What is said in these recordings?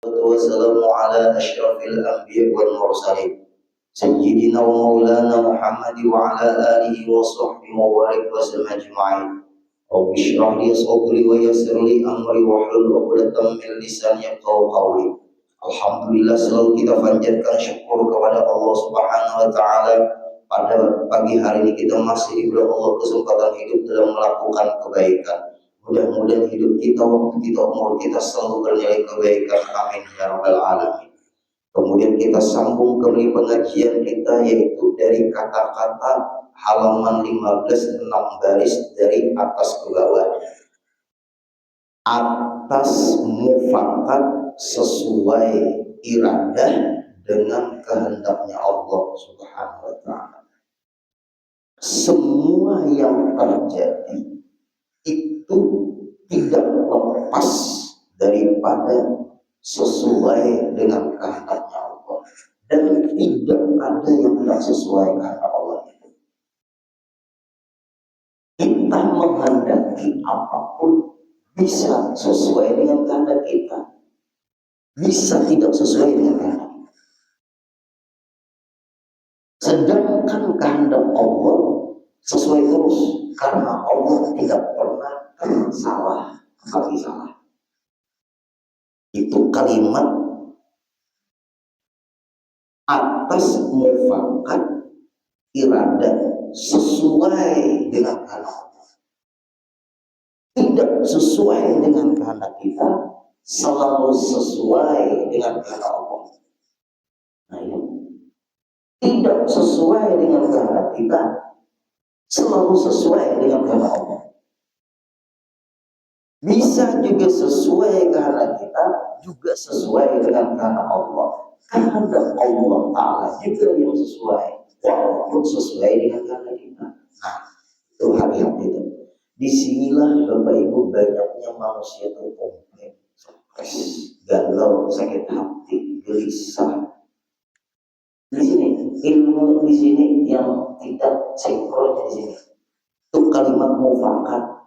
والسلام على أشرف الأنبياء والمرسلين سيدنا ومولانا محمد وعلى آله وصحبه وبارك وسلم أجمعين. رب اشرح لي صدري ويسر لي أمري واحلل عقدة من لساني يفقهوا قولي. Alhamdulillah, selalu kita panjatkan syukur kepada Allah Subhanahu wa taala. Pada pagi hari ini kita masih diberi Allah kesempatan hidup dalam melakukan kebaikan. Mudah-mudahan hidup kita, waktu kita, umur kita selalu bernilai kebaikan. Amin ya rabbal alamin. Kemudian kita sambung kembali pengajian kita, yaitu dari kata-kata halaman 15, 6 baris dari atas ke bawah. Atas mufakat sesuai iradah dengan kehendaknya Allah Subhanahu wa taala. Semua yang terjadi itu tidak lepas daripada sesuai dengan kehendaknya Allah, dan tidak ada yang tidak sesuai kehendak Allah. Kita menghendaki apapun bisa sesuai dengan kehendak kita, bisa tidak sesuai dengan kehendak kita. Sedangkan kehendak Allah sesuai terus, karena Allah tidak pernah salah kali salah. Itu kalimat atas mufakat iradah sesuai dengan kehendak Allah. Tidak sesuai dengan kehendak kita, selalu sesuai dengan kehendak Allah. Nah, ini tidak sesuai dengan kehendak kita, selalu sesuai dengan kehendak Allah. Bisa juga sesuai kehendak kita, juga sesuai dengan kehendak Allah. Kehendak Allah Ta'ala juga yang sesuai, walaupun sesuai dengan kehendak kita. Nah, itu hati-hati itu. Disinilah Bapak Ibu banyaknya manusia itu komplain, stres, galau, sakit hati, gelisah. Di sini ilmu di sini yang tidak sinkron di sini. Itu kalimat mufakat.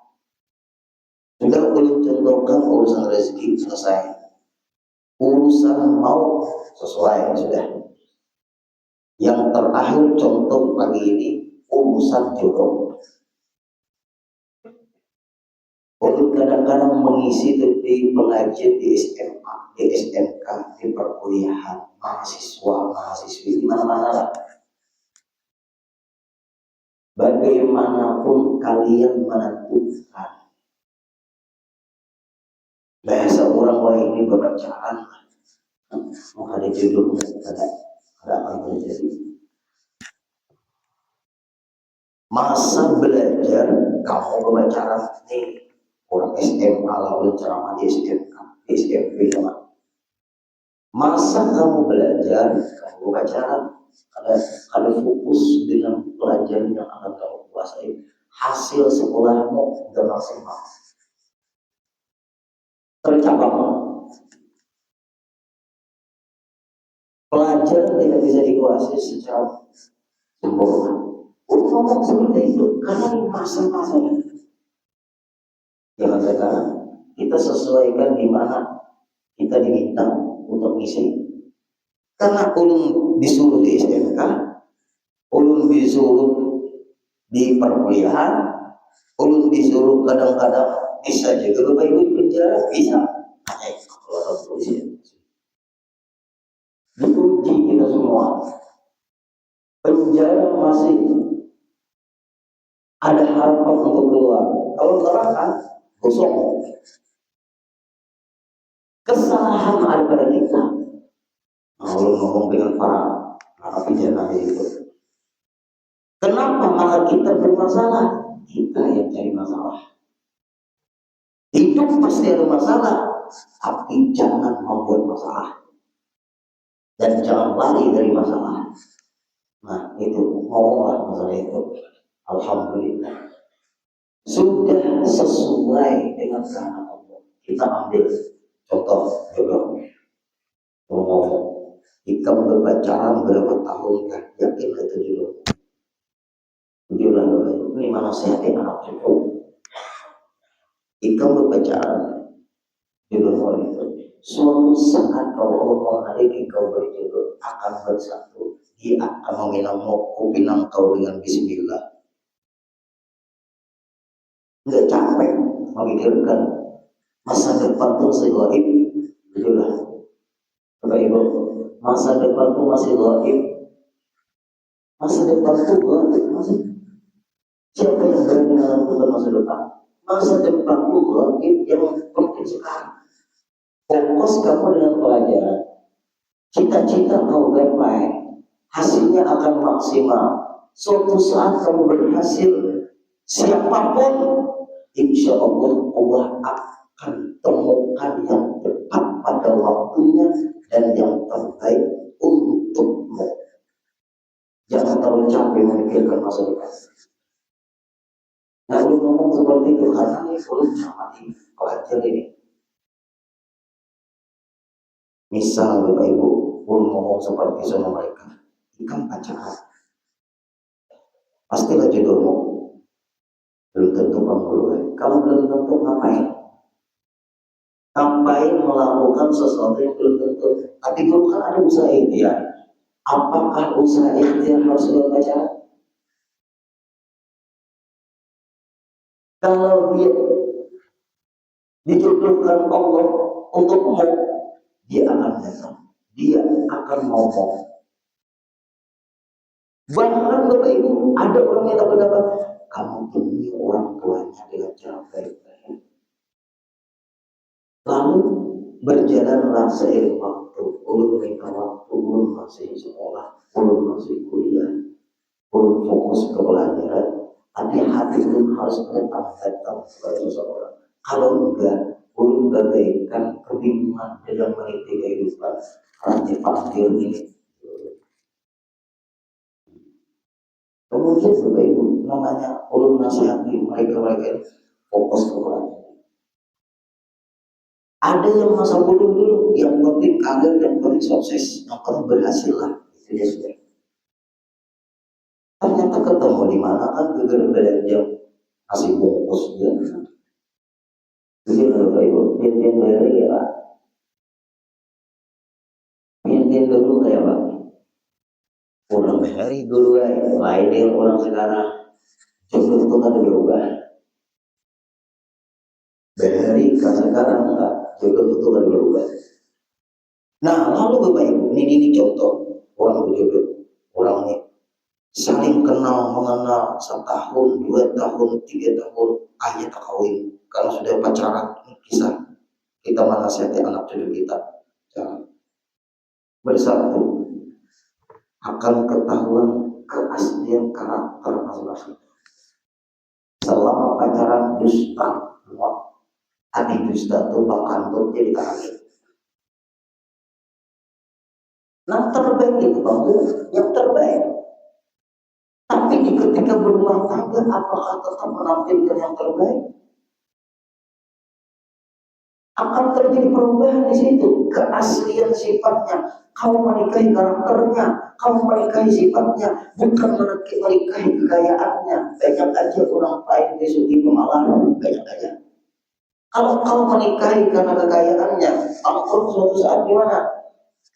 Sudah ulun contohkan urusan rezeki selesai, urusan mau sesuai sudah. Yang terakhir contoh pagi ini urusan jodoh. Ulun kadang-kadang mengisi di pengajian di SMA, di SMK, di perkuliahan, mahasiswa, mahasiswi di mana-mana lah. Bagaimanapun kalian menentukan. Bahasa orang wah ini berpacaran, maka ada jodohnya, ada apa terjadi. Masa belajar kamu berpacaran nih, orang SMA lalu ceramah di SMK, di SMP sama. Masa kamu belajar, kamu berpacaran, ada fokus dengan pelajaran yang akan kamu kuasai, hasil sekolahmu udah maksimal. Tercapai pelajaran tidak bisa dikuasai secara sempurna. Untuk ngomong seperti itu karena ini masa-masanya. Jangan sekarang kita sesuaikan di mana kita diminta untuk ngisi. Karena ulun disuruh di SMK, ulun disuruh di perkuliahan, ulun disuruh kadang-kadang bisa juga Bapak Ibu di penjara, bisa. Kalau polisi diuji kita semua. Penjara masih ada harapan untuk keluar. Kalau neraka kosong. Kesalahan ada pada kita. Kalau ngomong dengan para pidana itu. Kenapa malah kita bermasalah? Kita yang cari masalah. Hidup pasti ada masalah, tapi jangan membuat masalah. Dan jangan lari dari masalah. Nah itu, ngomonglah masalah itu. Alhamdulillah. Sudah sesuai dengan kehendak Allah. Kita ambil contoh jodoh. Ngomong, jika berpacaran berapa tahun kan? Yakin itu jodoh. Jujurlah ini mana sehatnya anak cucu. Jika berpacaran jodoh itu Suatu saat kalau Allah menghendaki kau berjodoh akan bersatu, Dia akan meminang kau dengan Bismillah. Nggak capek memikirkan masa depan tuh masih gaib, itulah. Bapak Ibu, masa depan tuh masih gaib, masa depan tuh gaib masih. Siapa yang berani menentukan masa depan? Masa depan tuh gaib, yang penting sekarang. Fokus kamu dengan pelajaran, cita-cita kau gapai, hasilnya akan maksimal. Suatu saat kamu berhasil, siapapun, insya Allah Allah akan temukan yang tepat pada waktunya dan yang terbaik untukmu. Jangan terlalu capek memikirkan masa depan. Nah, lu ngomong seperti itu karena ini belum sampai pelajar ini. Misal Bapak Ibu, belum ngomong seperti sama mereka, ikan pacaran, pastilah jodohmu. Belum tentu penghulu. Kalau belum tentu ngapain? Ngapain melakukan sesuatu yang belum tentu? Tapi dulu kan ada usaha ikhtiar. Apakah usaha ikhtiar harus lewat pacaran? Kalau dia dijodohkan Allah untukmu, dia akan datang, dia akan ngomong. Bahkan Bapak Ibu, ada orang yang tak pendapat, kamu temui orang tuanya dengan cara baik-baik. Lalu berjalanlah seiring waktu, ulun menikah waktu, ulun masih sekolah, ulun masih kuliah, ulun fokus ke pelajaran, tapi hati ulun harus datang kepada seseorang. Kalau enggak, ulun bagaikan kebingungan dalam meniti kehidupan. Karena dipanggil ini. Kemudian Bapak Ibu, namanya ulun nasihati mereka ini fokus ke pelajaran. Ada yang masa bodoh dulu, yang penting kaget dan penting sukses, yang penting berhasil lah. Itu dia sudah. Ternyata ketemu di mana kan gegara jam masih bungkus ya. Jadi Bapak Ibu, pian bayar ya Pak. Pian dulu kayak Pak. Orang bayari dulu ya, lain dengan orang sekarang. Jodoh itu kan berubah. Bayari kan sekarang enggak, jodoh itu kan berubah. Nah lalu Bapak Ibu, ini contoh orang berjodoh, orang ini saling kenal mengenal 1 tahun, 2 tahun, 3 tahun, akhirnya tak kawin. Kalau sudah pacaran, ini kisah kita menasihati anak cucu kita, jangan bersatu, akan ketahuan keaslian karakter masing-masing. Selama pacaran dusta, tapi dusta itu bahkan untuk jadi karakter. Yang terbaik itu Bang, yang terbaik. Tapi ketika berumah tangga, apakah tetap menampilkan yang terbaik? Akan terjadi perubahan di situ, keaslian sifatnya. Kamu menikahi karakternya, kamu menikahi sifatnya, bukan menikahi kekayaannya. Banyak aja orang lain disugi pemalas, banyak aja. Kalau kamu menikahi karena kekayaannya, kamu suatu saat gimana?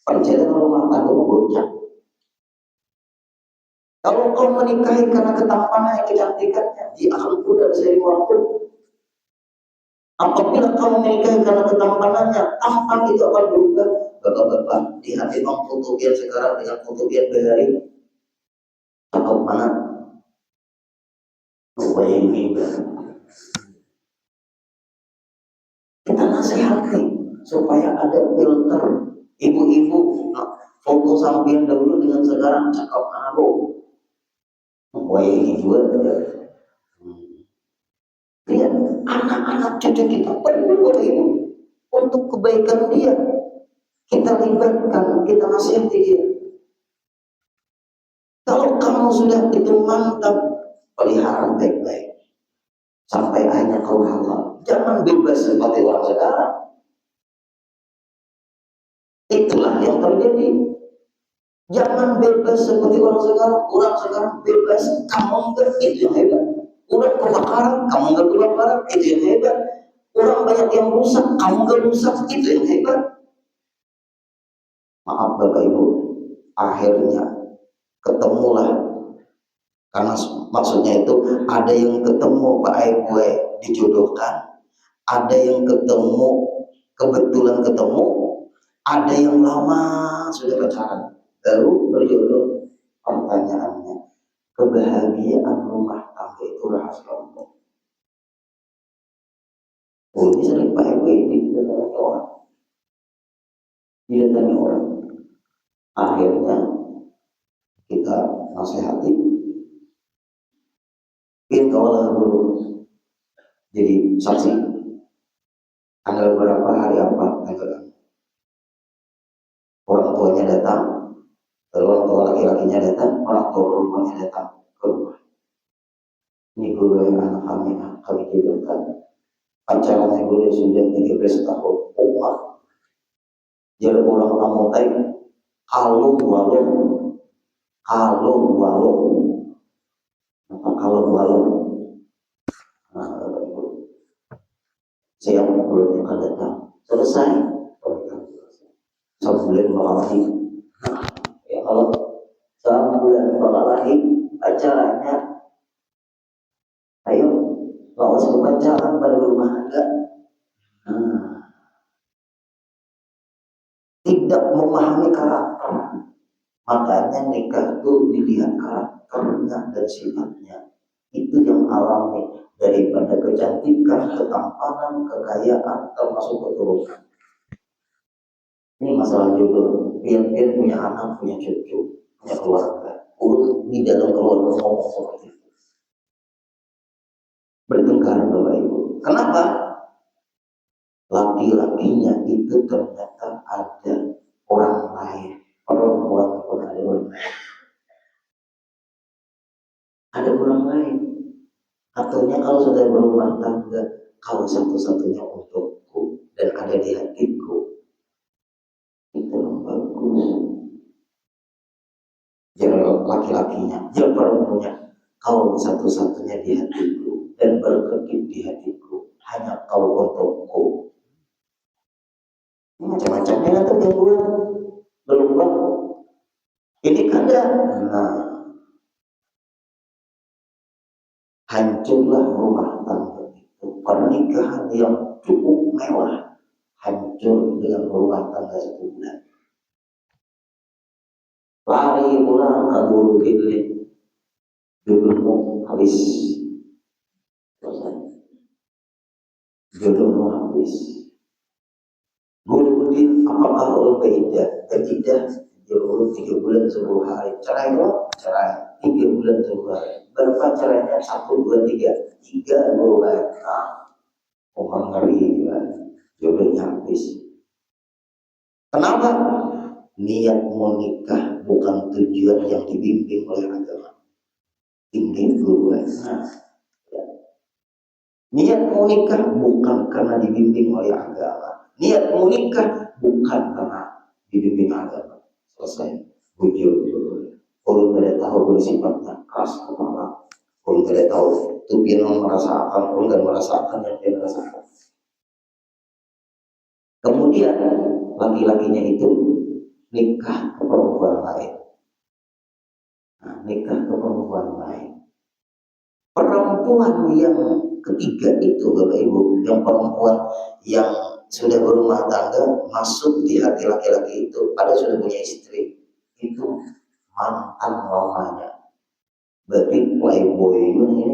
Perjalanan rumah tangga goncang. Kalau kau menikahi karena ketampanannya, kecantikannya, dia akan pudar seiring waktu. Apabila kamu menikahi karena ketampanannya, tampan itu akan berubah. Bapak-bapak, di hati bang fotogen sekarang dengan fotogen bahari, cakep mana? Bayangin. Kita nasihati supaya ada filter. Ibu-ibu foto sampean dahulu dengan sekarang cakep mana bu? Bayangin juga. Lihat anak-anak cucu kita perlu Ibu untuk kebaikan dia. Kita libatkan, kita nasihati dia. Kalau kamu sudah itu mantap, pelihara baik-baik sampai akhirnya kau halal. Jangan bebas seperti orang sekarang. Itulah yang terjadi. Jangan bebas seperti orang sekarang. Orang sekarang bebas, kamu enggak, itu yang hebat. Udah kebakaran, kamu enggak kebakaran, itu yang hebat. Orang banyak yang rusak, kamu gak rusak, itu yang hebat. Maaf Bapak Ibu, akhirnya ketemulah, karena maksudnya itu ada yang ketemu Pak Ibu dijodohkan, ada yang ketemu kebetulan ketemu, ada yang lama sudah pacaran baru berjodoh. Pertanyaannya, kebahagiaan rumah tangga itu rahasia Allah. Oh, ini sering Pak Ibu ini didatangi orang. Akhirnya kita nasihati, mungkin kaulah dulu jadi saksi. Tanggal berapa, hari apa, tanggal orang tuanya datang, orang tua laki-lakinya datang, orang tua perempuannya datang ke rumah. Ini guru yang anak kami jodohkan. Pacarannya guru sudah 13 tahun. Jadi orang kamu tanya, kalau walau, apa kalau walau, siap bulan akan datang, selesai, sebulan bakal lagi. Ya kalau sebulan bakal lagi acaranya, ayo bawa pacaran pada rumah tangga. Tidak memahami karakter, makanya nikah itu dilihat karakternya dan sifatnya. Itu yang alami, daripada kecantikan, ketampanan, kekayaan, termasuk keturunan. Ini masalah jodoh. Biar punya anak, punya cucu, punya keluarga. Di dalam keluarga ngomong seperti itu. Bertengkar Bapak Ibu. Kenapa? Laki-lakinya itu ternyata ada orang lain, perempuan pun ada orang lain. Ada orang lain. Ataunya kalau sudah berumah tangga, kau satu-satunya untukku dan ada di hatiku, itu yang bagus. Jangan laki-lakinya, jangan perempuannya, kau satu-satunya di hatiku dan berkedip di hatiku, hanya kau untukku. Ini macam-macamnya kan tuh gangguan, belum bang. Ini kadang, hancurlah rumah tangga itu. Pernikahan yang cukup mewah hancur dengan rumah tangga sebulan. Lari pulang ke guru ini, jodohmu habis. Jodohmu habis. Guru Udin, apakah ulun keidah? Keidah, ulun 3 bulan 10 hari. Cerai lo? Cerai. 3 bulan 10 hari. Berapa cerainya? 1, 2, 3. 3 bulan. Orang ngeri ya. Jodohnya habis. Kenapa? Niat menikah bukan tujuan yang dibimbing oleh agama. Bimbing guru. Niat menikah bukan karena dibimbing oleh agama. Niat menikah bukan karena dibimbing agama. Selesai. Bujur. Kalau tidak tahu bersifatnya keras kepala. Kalau tidak tahu itu dia merasakan, kalau tidak merasakan yang dia rasakan. Kemudian laki-lakinya itu nikah ke perempuan lain. Nikah ke perempuan lain. Perempuan yang ketiga itu Bapak Ibu, yang perempuan yang sudah berumah tangga masuk di hati laki-laki itu, ada sudah punya istri, itu mantan lamanya. Berarti playboy ini.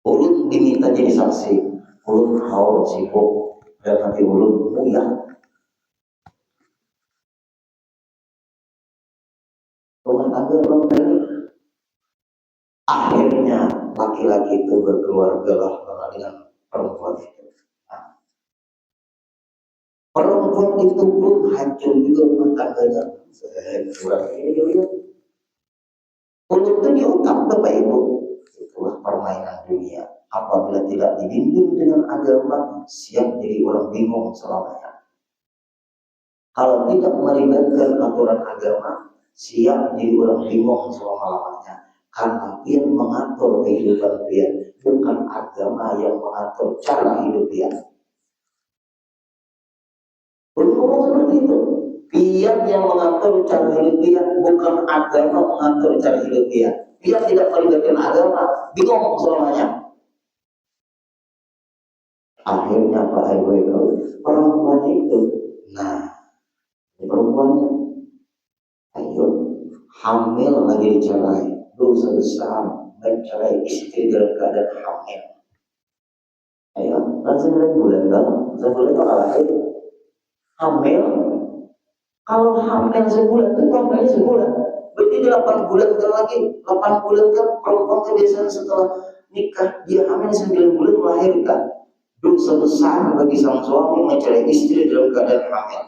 Ulun diminta jadi saksi, ulun haul sibuk dan nanti ulun mulia. Rumah tangga belum tadi. Akhirnya laki-laki itu berkeluarga lah dengan perempuan itu. Perempuan itu pun hancur juga rumah tangganya. Kurang ini. Untuk itu di otak Bapak Ibu. Itulah permainan dunia. Apabila tidak dibimbing dengan agama, siap jadi orang bingung selamanya. Kalau tidak melibatkan aturan agama, siap jadi orang bingung selama-lamanya. karena dia mengatur kehidupan dia, bukan agama yang mengatur cara hidup dia. Berhubung seperti itu, dia yang mengatur cara hidup dia, bukan agama mengatur cara hidup dia. Dia tidak melibatkan agama, bingung selamanya. Akhirnya Pak Ibu perempuannya itu, nah perempuannya, ayo hamil lagi dicerai, dosa besar mencerai istri dalam keadaan hamil. Ayo, kan 9 bulan kan, sebulan itu lahir. Hamil, kalau hamil sebulan itu hamilnya sebulan, berarti 8 bulan kan lagi, 8 bulan kan perempuan kebiasaan setelah nikah dia hamil 9 bulan melahirkan. Dosa besar bagi sang suami mencerai istri dalam keadaan hamil.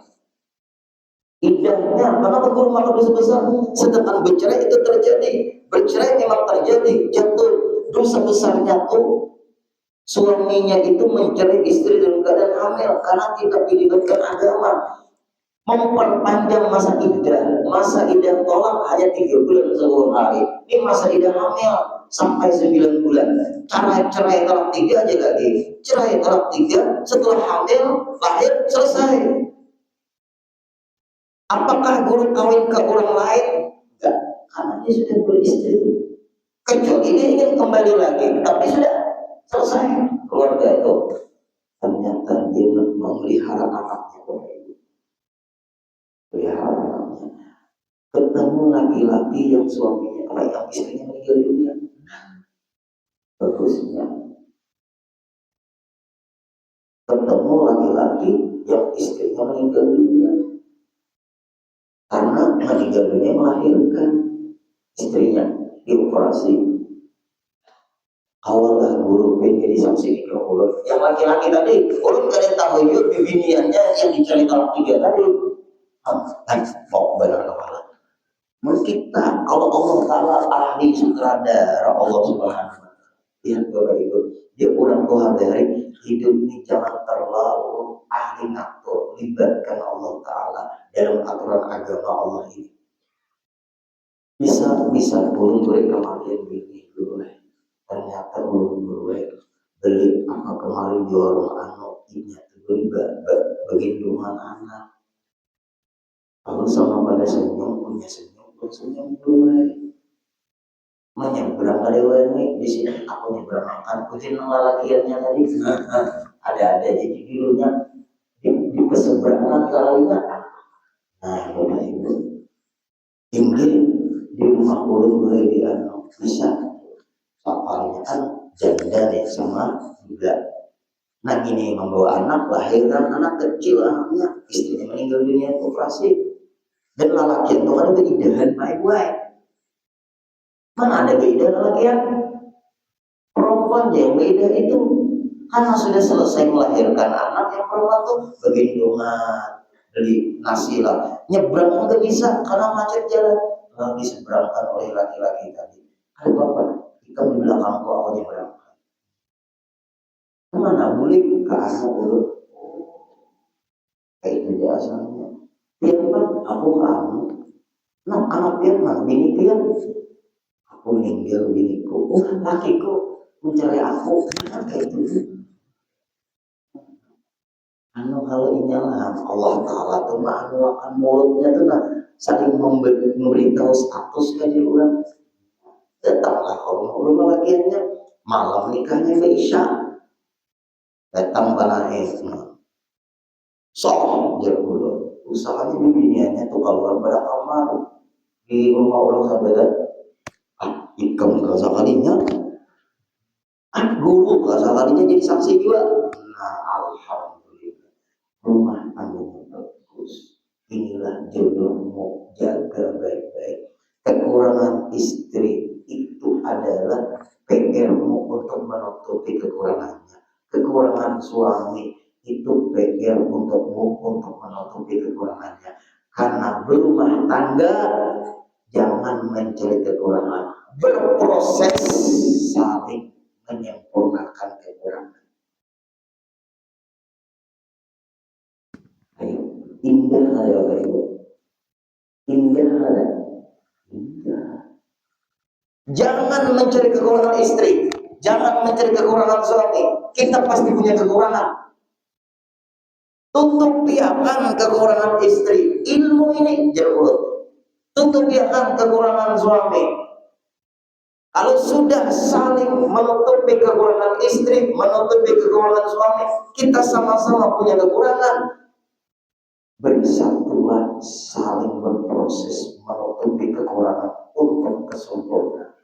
Indahnya, kenapa guru malah dosa besar? Sedangkan bercerai itu terjadi, bercerai memang terjadi, jatuh dosa besarnya tuh suaminya itu mencerai istri dalam keadaan hamil karena tidak dilibatkan agama. Memperpanjang masa idah tolak hanya 3 bulan 10 hari. Ini masa idah hamil sampai 9 bulan. Cara cerai talak 3 aja lagi. Cerai talak 3 setelah hamil lahir selesai. Apakah guru kawin ke orang lain? Enggak, karena dia sudah beristri. Kecuali dia ingin kembali lagi, tapi sudah selesai keluarga itu. Ternyata dia memelihara anaknya, pelihara anaknya. Ketemu laki-laki yang suaminya, yang istrinya meninggal dunia. Bagusnya, ketemu laki-laki yang istrinya meninggal dunia. Karena meninggal dunia melahirkan istrinya dioperasi. Awalah guru pengen jadi saksi nikah ulun. Yang laki-laki tadi, ulun gak ada tahu juga bibiniannya yang dicari talak 3 tadi. Mau benar kepala. Kita kalau Allah Ta'ala ahli sutradara Allah Subhanahu wa Ta'ala. Lihat Bapak Ibu, dia orang Tuhan dari hidup ini jangan terlalu ahli ngatur, libatkan Allah Ta'ala dalam aturan agama Allah ini. Bisa burung boleh kemarin bini boleh. Ternyata burung boleh beli apa kemarin di warung ini beli bagendungan anak. Lalu sama pada senyum punya senyum boleh. Menyeberang ada wani di sini aku nyeberang makan kucing lalakiannya tadi. Ada jadi judulnya di peseberangan kalinya. Nah, Bapak Ibu, tinggi di rumah ulun boleh di bisa. Papanya kan janda nih sama juga. Nah ini membawa anak, lahirkan anak kecil anaknya, istrinya meninggal dunia operasi. Dan lelaki itu kan ada keindahan baik-baik. Mana ada keindahan lelaki yang perempuan yang beda itu karena sudah selesai melahirkan anak yang perempuan tuh begendongan, beli nasi lah, nyebrang nggak bisa karena macet jalan, diseberangkan oleh laki-laki tadi. Ada bapak, kita di belakang kok aku nyebrang. Kemana boleh ke anak dulu? Kayak itu dia asalnya. Dia kan aku kamu. Nah anak dia mah bini dia. Aku meninggal biniku. Lakiku mencari aku. Nah, kayak itu. Kalau ini lah Allah Taala tuh mah akan mulutnya tuh nah saling memberitahu status kaji orang. Datanglah kalau rumah lakiannya malam nikahnya ke Isya. Datang banahe sok dia dulu usahanya bibiniannya tuh kalau pada kamar di rumah orang sahabat ikam kasa kalinya guru kasa kalinya jadi saksi juga. Nah alhamdulillah rumah tangga bagus, inilah jodohmu, jaga baik-baik. Kekurangan istri itu adalah PR-mu untuk menutupi kekurangannya. Kekurangan suami itu PR untukmu untuk menutupi kekurangannya. Karena berumah tangga jangan mencari kekurangan, berproses saling menyempurnakan kekurangan. Ayo, indah ya Bapak Ibu, indah. Jangan mencari kekurangan istri, jangan mencari kekurangan suami. Kita pasti punya kekurangan. Tutupiakan kekurangan istri, ilmu ini jauh. Tutupiakan kekurangan suami. Kalau sudah saling menutupi kekurangan istri, menutupi kekurangan suami, kita sama-sama punya kekurangan. Bersatulah, saling berproses menutupi kekurangan untuk kesempurnaan.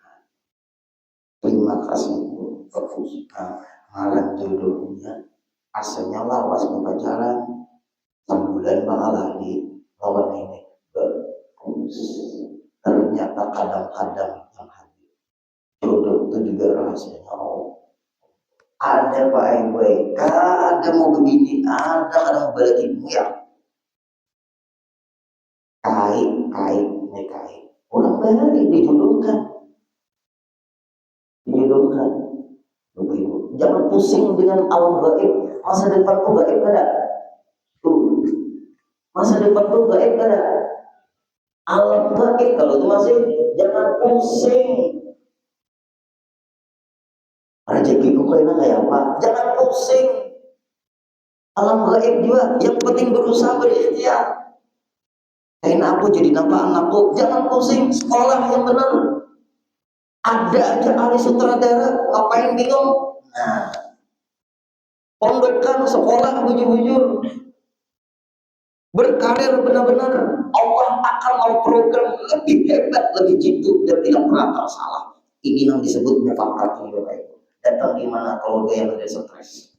Terima kasih bagus. Ngaran jodohnya asalnya lawas pacaran sebulan bakal di lawan ini bagus. Ternyata kadang-kadang yang hadir jodoh itu juga rahasianya Allah. Ada baik-baik, ada mau begini, ada mau balik ya. Kait, orang balik dijodohkan. Jangan pusing dengan alam gaib. Masa depan tuh gaib ada. Masa depan tuh gaib ada. Alam gaib kalau itu masih jangan pusing. Rezekiku kayak apa? Jangan pusing. Alam gaib juga. Yang penting berusaha berikhtiar. Kayak aku jadi nampak anakku. Jangan pusing. Sekolah yang benar. Ada aja ahli sutradara, ngapain bingung? Nah, pondokan sekolah bujur-bujur, berkarir benar-benar. Allah akan mau program lebih hebat, lebih jitu dan tidak pernah tersalah. Ini yang disebut mufakat itu. Datang di mana keluarga yang ada stres.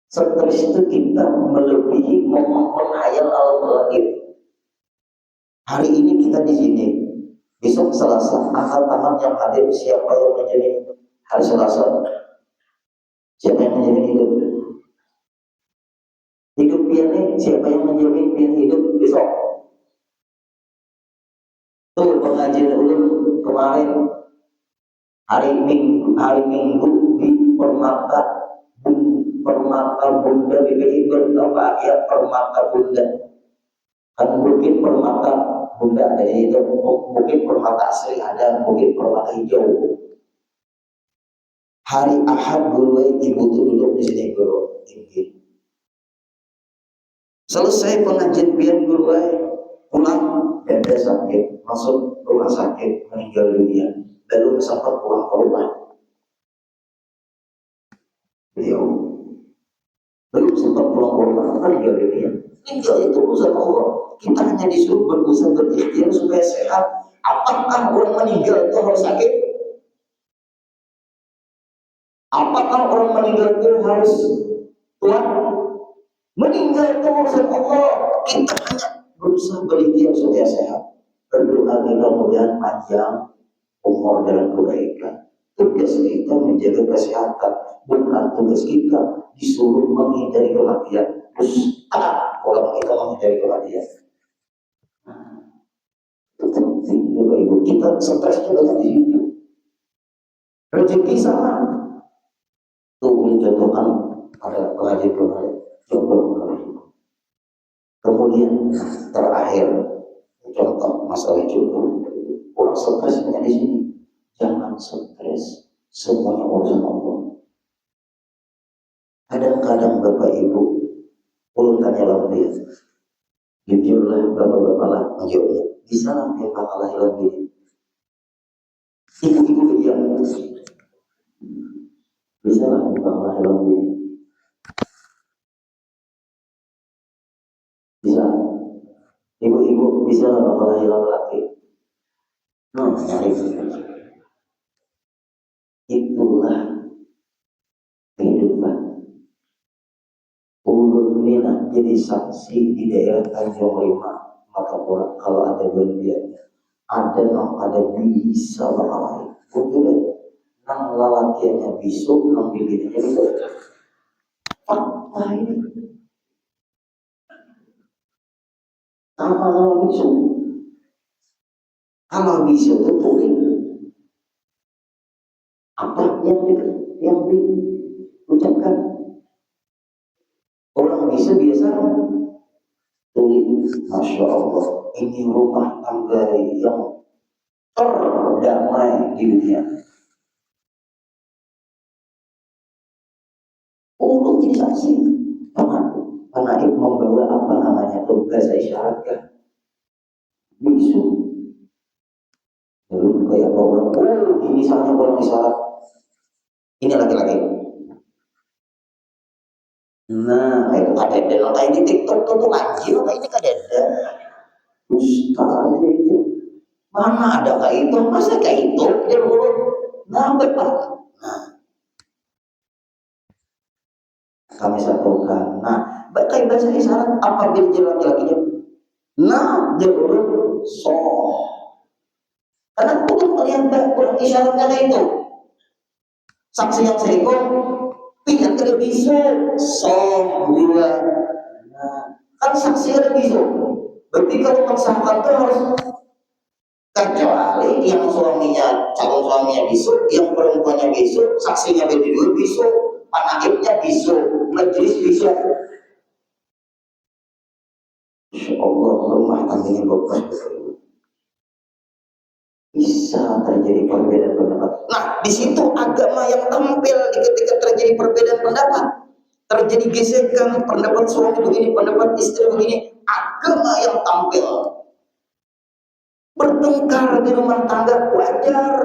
Stres itu kita melebihi menghayal al-ghaib. Hari ini kita di sini. Besok Selasa, angkat tangan yang hadir. Siapa yang menjamin hidup hari Selasa? Siapa yang menjamin hidup? Hidup pian siapa yang menjamin pian hidup besok? Tuh pengajian ulun kemarin hari Minggu di Permata Bunda BPI berapa ya Permata Bunda kan mungkin Permata Bunda ada itu, mungkin permata asli ada, mungkin permata hijau. Hari Ahad guru ibu tuh duduk di sini guru tinggi. Selesai pengajian biar guru pulang dada sakit, masuk rumah sakit meninggal dunia. Belum sempat pulang ke rumah. Beliau belum sempat pulang ke rumah meninggal dunia. Meninggal itu urusan Allah. Kita hanya disuruh berusaha berikhtiar supaya sehat. Apakah orang meninggal itu harus sakit? Apakah orang meninggal itu harus tua? Meninggal itu urusan Allah. Kita hanya berusaha berikhtiar supaya sehat. Berdoa mudah-mudahan panjang umur dalam kebaikan. Tugas kita menjaga kesehatan, bukan tugas kita disuruh menghindari kematian. Terus orang kita menghindari kematian. Ibu kita stres juga di situ. Rezeki sama. Tuh mencontohkan pada pengajian kemarin. Coba kemudian terakhir contoh masalah jodoh. Orang stresnya di sini. Jangan stres. Semuanya urusan Allah. Kadang-kadang Bapak Ibu ulun tanya lagi. Jujurlah bapak-bapak lah menjawabnya. Bisa lah yang bakal hilang gini. Ibu-ibu diam. Bisa lah yang bakal hilang gini. Bisa. Ibu-ibu bisa lah bakal hilang lagi. Itulah kehidupan. Ulun mina jadi saksi di daerah Tanjung Lima. Maka orang kalau ada bagiannya ada yang ada bisa bakal udah nang lalakiannya bisu nang bibirnya itu fakta ini sama bisu kalau bisu itu tulis apa yang diucapkan orang bisu biasa tulis Masya Allah ini rumah tangga yang terdamai di dunia. Untuk jadi saksi, anak itu membawa apa namanya tuh bahasa isyarat kan? Bisu. Lalu kayak orang, ini misalnya orang isyarat, ini laki-laki. Nah, itu kadeda. Kayak di TikTok tuh lagi, kayak ini kadeda. Ustaz itu mana ada kayak itu? Masa kayak itu? Dia urut. Nah, betul. Nah, kami satukan. Nah, kayak bahasa isyarat apabila dia laki-lakinya, nah dia urut so. Karena untuk melihat isyaratnya kayak itu. Saksi yang seikut, pihak tidak bisa so dua. Nah, kan saksi ada bisa. Berarti kalau mengesahkan itu harus kecuali yang suaminya, calon suaminya bisu, yang perempuannya bisu, saksinya berdua bisu, panagibnya bisu, majelis bisu. Insya Allah rumah tangganya bagus. Bisa terjadi perbedaan pendapat. Nah, di situ agama yang tampil ketika terjadi perbedaan pendapat, terjadi gesekan pendapat suami begini, pendapat istri begini, agama yang tampil. Bertengkar di rumah tangga wajar,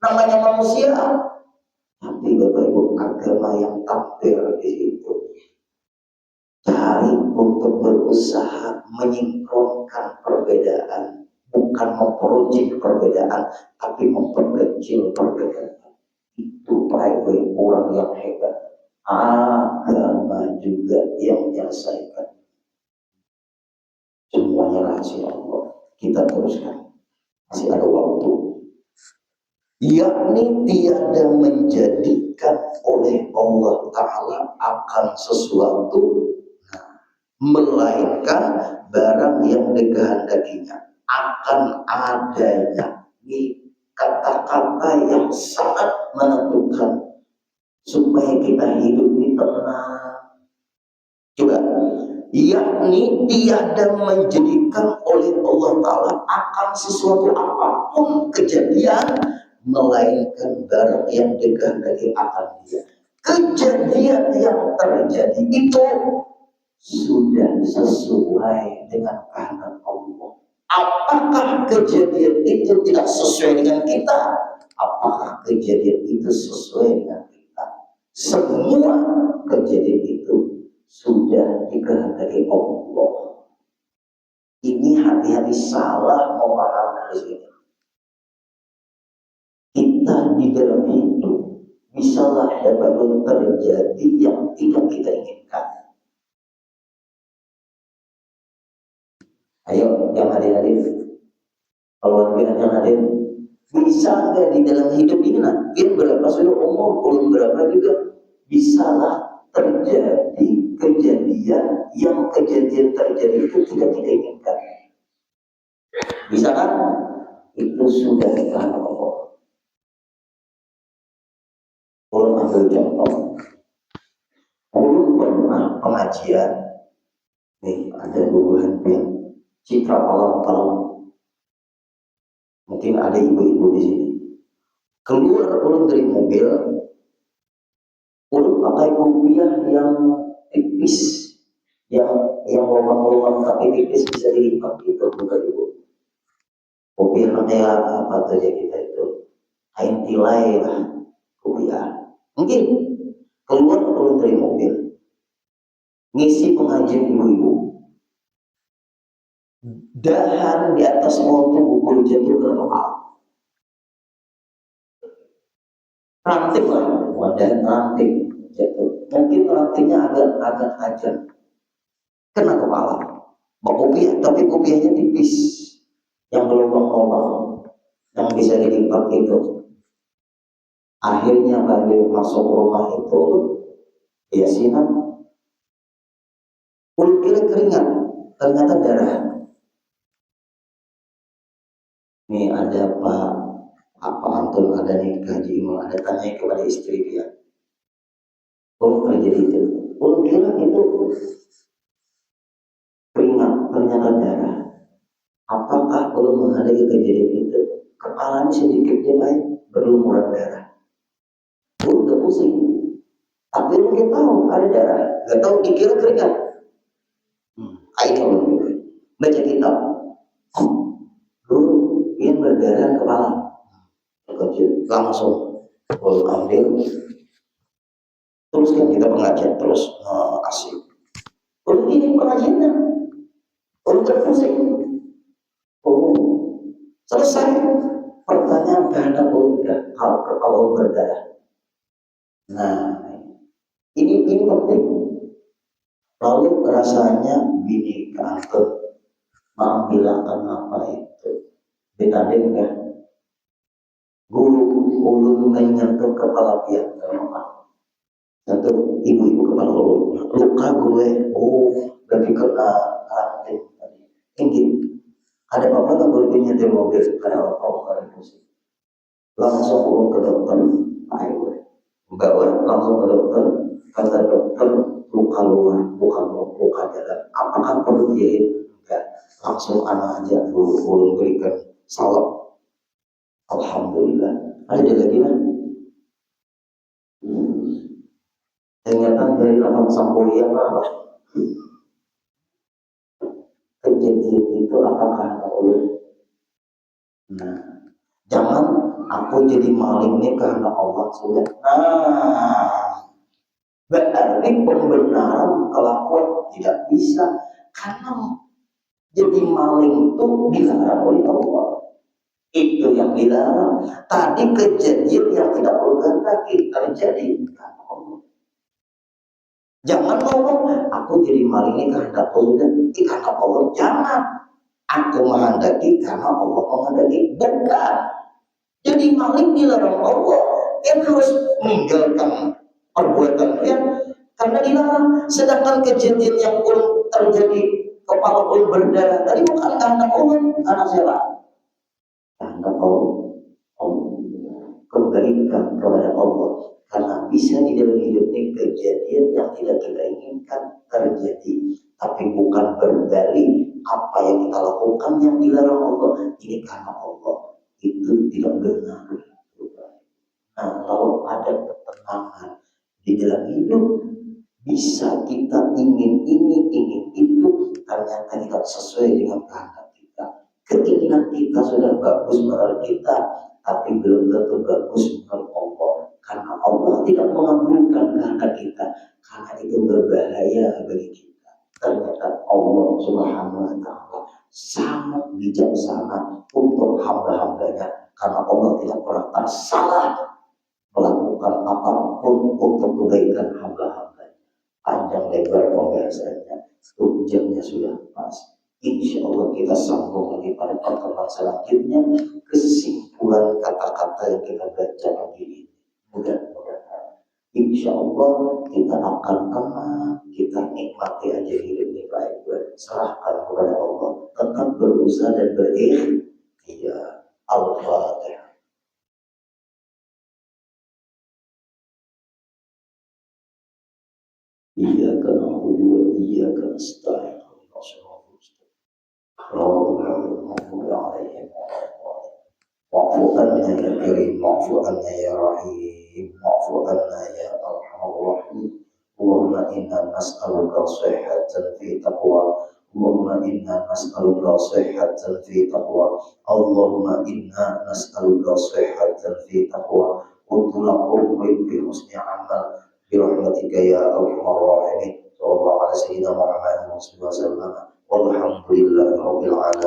namanya manusia. Tapi Bapak Ibu, agama yang tampil di situ cari untuk berusaha menyingkronkan perbedaan, bukan memperujik perbedaan, tapi memperkecil perbedaan. Itu baik-baik orang yang hebat. Agama juga yang menyelesaikan. Semuanya rahasia Allah. Kita teruskan. Masih ada waktu. Yakni tiada menjadikan oleh Allah Ta'ala akan sesuatu, melainkan barang yang dikehendakinya akan adanya. Ini kata-kata yang sangat menentukan supaya kita hidup ini tenang. Coba, yakni tiada menjadikan oleh Allah Ta'ala akan sesuatu apapun kejadian, melainkan barang yang dikehendaki akan dia. Kejadian yang terjadi itu sudah sesuai dengan kehendak Allah. Apakah kejadian itu tidak sesuai dengan kita? Apakah kejadian itu sesuai dengan kita? Semua kejadian itu sudah dikehendaki Allah. Ini hati-hati salah memahami ini. Kita di dalam hidup bisalah dapat terjadi yang tidak kita inginkan. Ayo yang hadir-hadir, kalau yang hadir, bisa nggak di dalam hidup ini nanti berapa sudah umur, belum berapa juga bisalah terjadi kejadian yang kejadian terjadi itu tidak kita inginkan. Bisa kan? Itu sudah dikehendaki Allah. Kalau ambil contoh, belum pernah pengajian, nih ada bubuhan yang citra alam. Mungkin ada ibu-ibu di sini. Keluar ulun dari mobil, ulun pakai kopiah yang tipis, yang lubang-lubang tapi tipis bisa dilipat gitu, bukan ibu. Kopiah kayak apa saja kita itu, kain tilai lah, kopiah. Mungkin keluar ulun dari mobil, ngisi pengajian ibu-ibu. Dahan di atas motor bukul jatuh ke kepala. Ranting lah, wadah ranting jatuh. Mungkin rantingnya agak tajam, kena kepala. Kopiah, tapi kopiahnya tipis, yang berlubang-lubang, yang bisa dilipat itu. Akhirnya bagi masuk rumah itu, yasinan, kira keringat, ternyata darah. Nih ada apa Anton ada nih kaji imam, ada tanya kepada istri dia, terjadi itu, kira itu keringat, ternyata darah. Apakah belum menghadapi kejadian itu? kepalanya sedikit baik berlumuran darah. Udah pusing. Tapi mungkin tahu ada darah, nggak tahu dikira keringat. Ayo baca kitab. Dulu ingin berdarah kepala, kecil langsung ambil. Terus kan kita pengajian terus asik. Udah ini pengajiannya, udah terpusing. Selesai. Pertanyaan karena udah kalau berdarah. Nah, ini penting. Lalu rasanya bini kantor mengambilkan apa itu? Betadin kan? Guru menyentuh kepala pihak satu ibu-ibu kepala luka gue. Berarti kena ranting tadi. Tinggi. Ada apa nggak gue nyetir mobil karena apa pusing? Langsung urut ke dokter. Ayo bawa langsung ke dokter. Kata dokter luka luar, bukan luka dalam. Apakah perlu dijahit? Enggak. Langsung anak aja ulun berikan salep. Alhamdulillah. Ada lagi kan? Ternyata dari lama sampolia apa? Kejadian itu apakah Allah? Nah, jangan aku jadi maling ini karena Allah sudah. Berarti pembenaran kelakuan tidak bisa karena jadi maling itu dilarang oleh Allah. Itu yang dilarang. Tadi kejadian yang tidak berkehendaki terjadi karena Allah. Jangan ngomong aku jadi maling ini karena Allah, karena Allah. Jangan. Aku menghendaki karena Allah menghendaki. Bukan. Jadi maling dilarang Allah. Yang harus meninggalkan perbuatan yang karena dilarang. Sedangkan kejadian yang belum terjadi kepala pun berdarah tadi bukan karena Allah, karena siapa? Karena Allah. Kembalikan kepada Allah. Karena bisa di dalam hidup ini kejadian yang tidak kita inginkan terjadi. Tapi bukan berdalih apa yang kita lakukan yang dilarang Allah. Ini karena Allah. Itu tidak benar. Nah, kalau ada ketenangan di dalam hidup, bisa kita ingin ini, ingin itu, ternyata tidak sesuai dengan kehendak kita. Keinginan kita sudah bagus menurut kita, tapi belum tentu bagus menurut Allah. Karena Allah tidak mengabulkan kehendak kita, karena itu berbahaya bagi kita. Ternyata Allah Subhanahu wa Ta'ala sangat bijaksana untuk hamba-hambanya, karena Allah tidak pernah tersalah melakukan apapun untuk kebaikan hamba-hamba. Panjang lebar pembahasannya, jamnya sudah pas. Insya Allah kita sambung lagi pada pertemuan selanjutnya kesimpulan kata-kata yang kita baca pagi ini. Mudah-mudahan insya Allah kita akan kenal, kita nikmati aja hidup ini baik-baik. Serahkan kepada Allah, tetap berusaha dan berikhtiar. Al-Fatihah. إياك نعبد وإياك نستعين اهدنا الصراط المستقيم صراط المغضوب عليهم واعف عنا يا كريم واعف عنا يا رحيم واعف عنا يا أرحم الراحمين اللهم إنا نسألك صحة في تقوى اللهم إنا نسألك صحة في تقوى اللهم إنا نسألك صحة في تقوى وطول عمر بحسن عمل برحمتك يا أرحم الراحمين صلى الله على سيدنا محمد وصحبه وسلم والحمد لله رب العالمين.